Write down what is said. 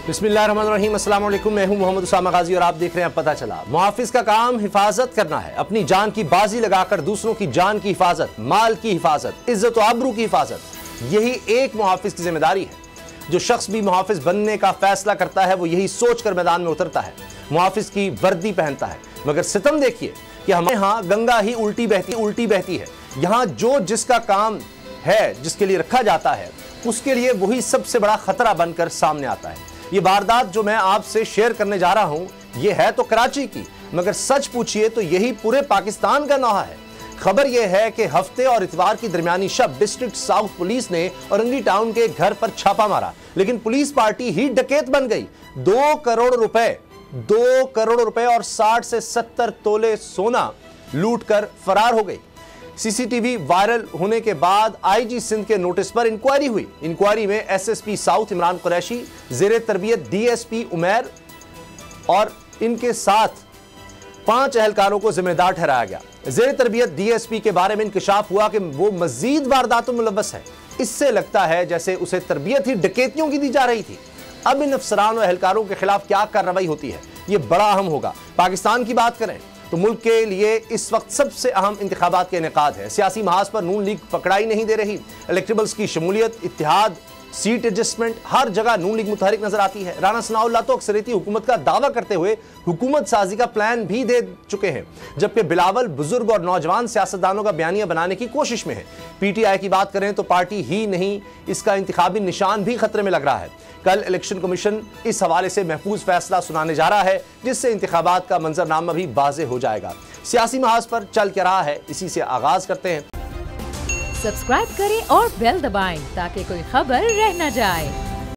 बिस्मिल्लाहिर्रहमानिर्रहीम, अस्सलाम वालेकुम। मैं हूं मोहम्मद उसामा गाजी और आप देख रहे हैं पता चला। मुहाफिज का काम हिफाजत करना है, अपनी जान की बाजी लगाकर दूसरों की जान की हिफाजत, माल की हिफाजत, इज्जत और आबरू की हिफाजत, यही एक मुहाफिज की जिम्मेदारी है। जो शख्स भी मुहाफिज बनने का फैसला करता है वो यही सोचकर मैदान में उतरता है, मुहाफिज की वर्दी पहनता है। मगर सितम देखिए कि हमारे यहाँ गंगा ही उल्टी बहती है। यहाँ जो जिसका काम है, जिसके लिए रखा जाता है, उसके लिए वही सबसे बड़ा खतरा बनकर सामने आता है। ये वारदात जो मैं आपसे शेयर करने जा रहा हूं, ये है तो कराची की, मगर सच पूछिए तो यही पूरे पाकिस्तान का नौहा है। खबर यह है कि हफ्ते और इतवार की दरमियानी शब डिस्ट्रिक्ट साउथ पुलिस ने औरंगी टाउन के घर पर छापा मारा, लेकिन पुलिस पार्टी ही डकैत बन गई। 2 करोड़ रुपए और 60 से 70 तोले सोना लूट कर फरार हो गई। सीसीटीवी वायरल होने के बाद आईजी सिंध के नोटिस पर इंक्वायरी हुई। इंक्वायरी में एसएसपी साउथ इमरान कुरैशी, जेरे तरबियत डीएसपी उमैर और इनके साथ 5 एहलकारों को जिम्मेदार ठहराया गया। जेरे तरबियत डीएसपी के बारे में इंकशाफ हुआ कि वो मजीद वारदातों में मुलव्वस है। इससे लगता है जैसे उसे तरबियत ही डकैतियों की दी जा रही थी। अब इन अफसरान और एहलकारों के खिलाफ क्या कार्रवाई होती है, ये बड़ा अहम होगा। पाकिस्तान की बात करें तो मुल्क के लिए इस वक्त सबसे अहम इंतखाबात के इनेकाद है। सियासी महाज पर नून लीग पकड़ाई नहीं दे रही। इलेक्टेबल्स की शमूलियत, इत्तेहाद, सीट एडजस्टमेंट, हर जगह नून लीग मुतहरिक नजर आती है। राना सनाउल्लाह तो अक्सरियती हुकूमत का दावा करते हुए हुकूमत साजी का प्लान भी दे चुके हैं, जबकि बिलावल बुजुर्ग और नौजवान सियासतदानों का बयानिया बनाने की कोशिश में है। पीटीआई की बात करें तो पार्टी ही नहीं, इसका इंतखाबी निशान भी खतरे में लग रहा है। कल इलेक्शन कमीशन इस हवाले से महफूज फैसला सुनाने जा रहा है, जिससे इंतखाबात का मंजरनामा भी वाज़ेह हो जाएगा। सियासी महाज पर चल क्या रहा है, इसी से आगाज करते हैं। सब्सक्राइब करें और बेल दबाएं ताकि कोई खबर रह न जाए।